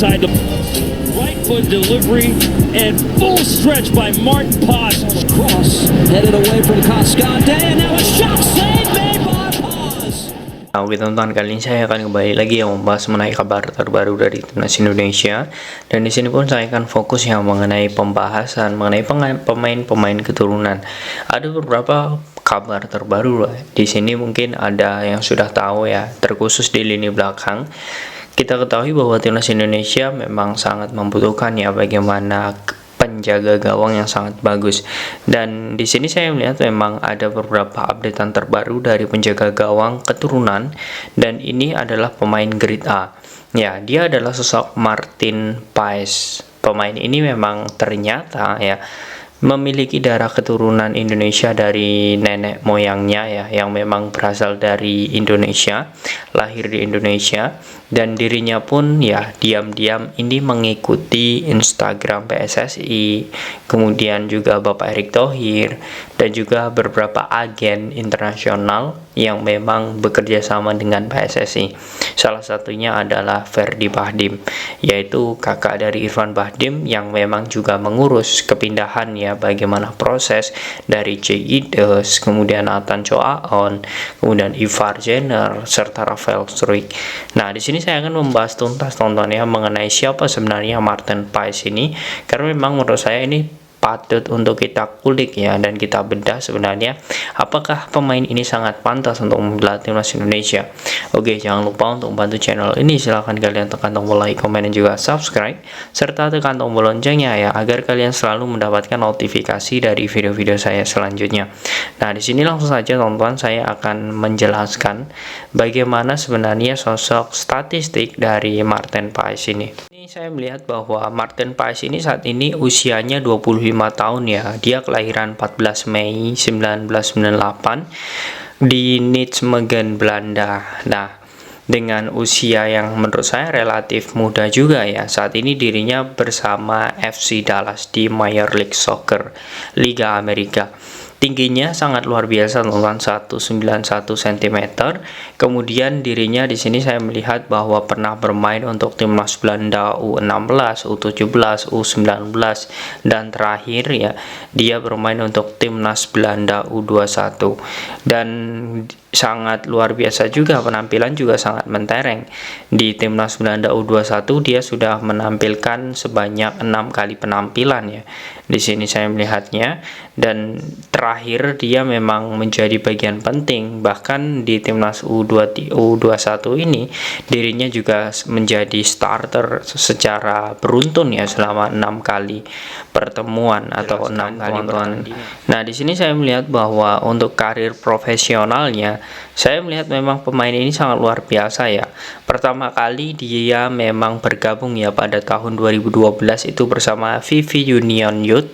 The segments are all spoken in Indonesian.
inside the right foot delivery and full stretch by Martin Paz. Cross headed away from Cascante and now a shot save made by Paz. Oke teman-teman, kali ini saya akan kembali lagi yang membahas mengenai kabar terbaru dari timnas Indonesia. Dan di sini pun saya akan fokus yang mengenai pembahasan mengenai pemain-pemain keturunan. Ada beberapa kabar terbaru di sini, mungkin ada yang sudah tahu ya, terkhusus di lini belakang. Kita ketahui bahwa timnas Indonesia memang sangat membutuhkan ya bagaimana penjaga gawang yang sangat bagus. Dan di sini saya melihat memang ada beberapa updatean terbaru dari penjaga gawang keturunan, dan ini adalah pemain grade A. Ya, dia adalah sosok Martin Paes. Pemain ini memang ternyata ya memiliki darah keturunan Indonesia dari nenek moyangnya ya, yang memang berasal dari Indonesia, lahir di Indonesia, dan dirinya pun ya diam-diam ini mengikuti Instagram PSSI, kemudian juga Bapak Erick Thohir, dan juga beberapa agen internasional yang memang bekerja sama dengan PSSI. Salah satunya adalah Ferdy Bahdim, yaitu kakak dari Irfan Bahdim yang memang juga mengurus kepindahan ya, bagaimana proses dari J.I.D.E.S, kemudian Nathan Choaon, kemudian Ivar Jenner, serta Rafael Struijk. Nah, di sini saya akan membahas tuntas tontonnya mengenai siapa sebenarnya Martin Paes ini, karena memang menurut saya ini patut untuk kita kulik ya, dan kita bedah sebenarnya apakah pemain ini sangat pantas untuk membela timnas Indonesia. Oke, jangan lupa untuk membantu channel ini, silahkan kalian tekan tombol like, komen, dan juga subscribe, serta tekan tombol loncengnya ya, agar kalian selalu mendapatkan notifikasi dari video-video saya selanjutnya. Nah, di sini langsung saja teman-teman, saya akan menjelaskan bagaimana sebenarnya sosok statistik dari Martin Paes ini. Ini saya melihat bahwa Martin Paes ini saat ini usianya 25 tahun ya. Dia kelahiran 14 Mei 1998 di Nijmegen, Belanda. Nah, dengan usia yang menurut saya relatif muda juga ya, saat ini dirinya bersama FC Dallas di Major League Soccer, Liga Amerika. Tingginya sangat luar biasa teman-teman, 191 cm. Kemudian dirinya di sini saya melihat bahwa pernah bermain untuk timnas Belanda U16, U17, U19, dan terakhir ya dia bermain untuk timnas Belanda U21. Dan sangat luar biasa juga, penampilan juga sangat mentereng. Di timnas Belanda U21 dia sudah menampilkan sebanyak 6 kali penampilan ya. Di sini saya melihatnya, dan terakhir dia memang menjadi bagian penting, bahkan di timnas U21 ini dirinya juga menjadi starter secara beruntun ya selama 6 kali pertemuan atau 6 kali pertandingan. Nah, di sini saya melihat bahwa untuk karir profesionalnya, saya melihat memang pemain ini sangat luar biasa ya. Pertama kali dia memang bergabung ya pada tahun 2012 itu bersama VV Union Youth.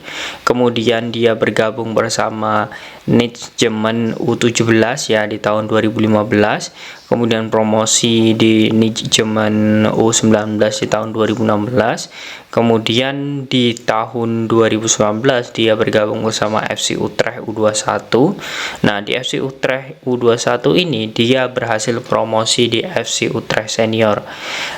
Kemudian dia bergabung bersama Nijmegen U17 ya di tahun 2015. Kemudian promosi di Nijmegen U19 di tahun 2016. Kemudian di tahun 2019 dia bergabung bersama FC Utrecht U21. Nah, di FC Utrecht U21 ini dia berhasil promosi di FC Utrecht Senior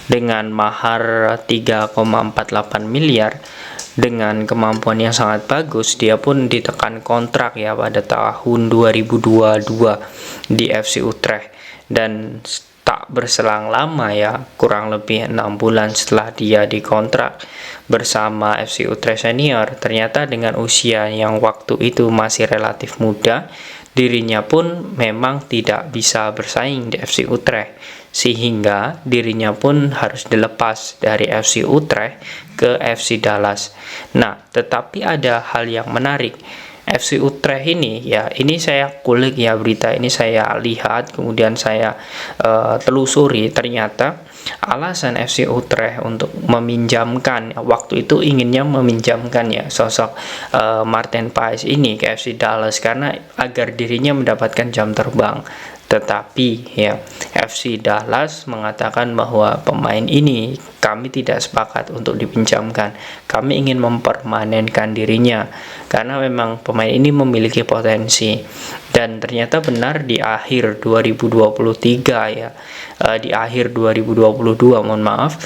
dengan mahar 3,48 miliar. Dengan kemampuan yang sangat bagus, dia pun ditekan kontrak ya pada tahun 2022 di FC Utrecht. Dan tak berselang lama ya, kurang lebih 6 bulan setelah dia dikontrak bersama FC Utrecht Senior, ternyata dengan usia yang waktu itu masih relatif muda, dirinya pun memang tidak bisa bersaing di FC Utrecht, sehingga dirinya pun harus dilepas dari FC Utrecht ke FC Dallas. Nah, tetapi ada hal yang menarik. FC Utrecht ini ya, ini saya kulik ya, berita ini saya lihat, kemudian saya telusuri, ternyata alasan FC Utrecht untuk meminjamkan waktu itu, inginnya meminjamkan ya sosok Martin Paes ini ke FC Dallas karena agar dirinya mendapatkan jam terbang. Tetapi ya FC Dallas mengatakan bahwa pemain ini kami tidak sepakat untuk dipinjamkan. Kami ingin mempermanenkan dirinya karena memang pemain ini memiliki potensi. Dan ternyata benar di akhir 2023 ya, di akhir 2022 mohon maaf,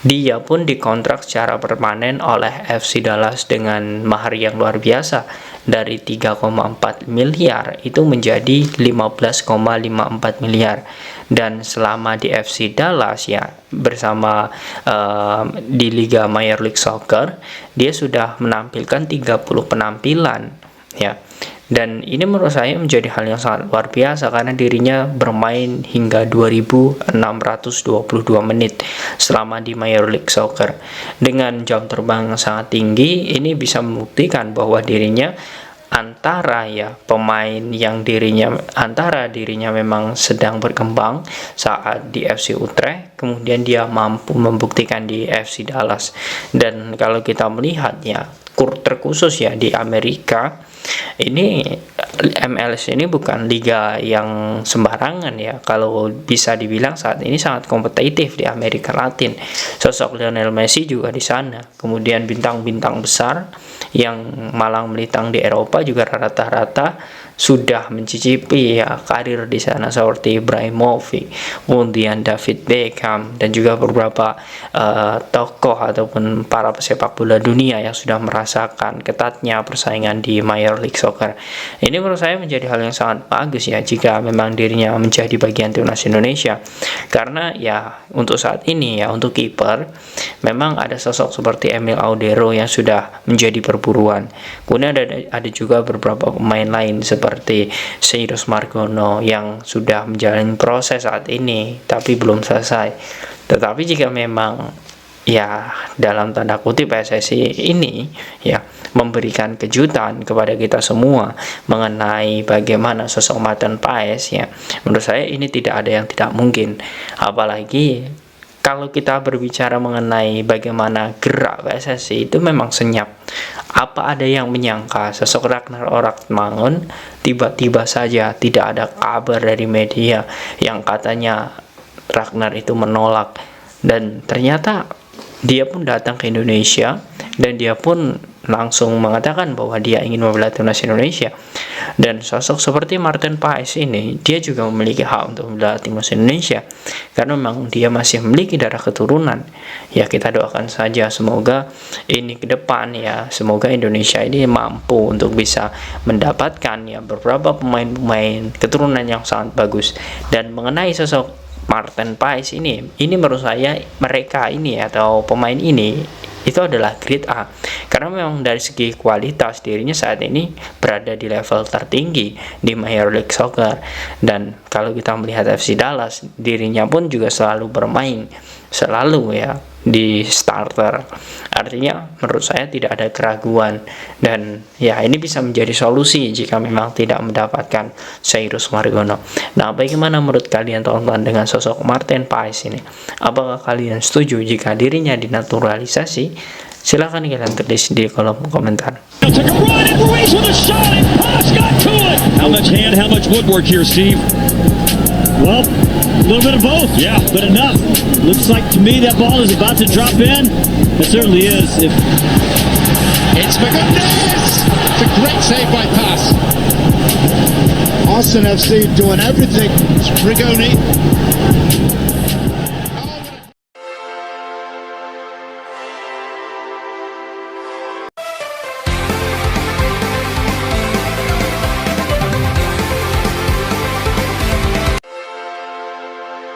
Dia pun dikontrak secara permanen oleh FC Dallas dengan mahar yang luar biasa, dari 3,4 miliar itu menjadi 15,54 miliar. Dan selama di FC Dallas ya, bersama di Liga Major League Soccer, dia sudah menampilkan 30 penampilan ya. Dan ini menurut saya menjadi hal yang sangat luar biasa, karena dirinya bermain hingga 2.622 menit selama di Major League Soccer. Dengan jam terbang yang sangat tinggi, ini bisa membuktikan bahwa dirinya antara dirinya memang sedang berkembang saat di FC Utrecht, kemudian dia mampu membuktikan di FC Dallas. Dan kalau kita melihat ya, terkhusus ya di Amerika, ini MLS ini bukan liga yang sembarangan ya. Kalau bisa dibilang saat ini sangat kompetitif di Amerika Latin. Sosok Lionel Messi juga di sana. Kemudian bintang-bintang besar yang malang melintang di Eropa juga rata-rata sudah mencicipi ya karir di sana, seperti Ibrahimovic, kemudian David Beckham, dan juga beberapa tokoh ataupun para pesepak bola dunia yang sudah merasakan ketatnya persaingan di Major League Soccer. Ini menurut saya menjadi hal yang sangat bagus ya, jika memang dirinya menjadi bagian timnas Indonesia. Karena ya untuk saat ini ya, untuk kiper memang ada sosok seperti Emil Audero yang sudah menjadi perburuan. Kemudian ada juga beberapa pemain lain seperti Seirus Margono yang sudah menjalani proses saat ini tapi belum selesai. Tetapi jika memang ya dalam tanda kutip PSSI ini ya memberikan kejutan kepada kita semua mengenai bagaimana sosok Martin Paes ya, menurut saya ini tidak ada yang tidak mungkin. Apalagi kalau kita berbicara mengenai bagaimana gerak PSSI, itu memang senyap. Apa ada yang menyangka sosok Ragnar Oragtmangun tiba-tiba saja tidak ada kabar dari media yang katanya Ragnar itu menolak, dan ternyata dia pun datang ke Indonesia dan dia pun langsung mengatakan bahwa dia ingin membela timnas Indonesia. Dan sosok seperti Martin Paes ini, dia juga memiliki hak untuk membela timnas Indonesia karena memang dia masih memiliki darah keturunan. Ya kita doakan saja semoga ini ke depan ya, semoga Indonesia ini mampu untuk bisa mendapatkan ya beberapa pemain-pemain keturunan yang sangat bagus. Dan mengenai sosok Martin Paes ini menurut saya mereka ini atau pemain ini itu adalah grade A, karena memang dari segi kualitas dirinya saat ini berada di level tertinggi di Major League Soccer. Dan kalau kita melihat FC Dallas, dirinya pun juga selalu bermain selalu ya di starter. Artinya menurut saya tidak ada keraguan, dan ya ini bisa menjadi solusi jika memang tidak mendapatkan Seirus Margono. Nah, bagaimana menurut kalian teman-teman dengan sosok Martin Paes ini? Apakah kalian setuju jika dirinya dinaturalisasi? Silahkan kalian tulis di kolom komentar. How much hand, how much woodwork here, Steve? Well, a little bit of both, yeah, but enough. Looks like to me that ball is about to drop in. It certainly is. It's Magones! It's a great save by Pass. Austin FC doing everything. Rigoni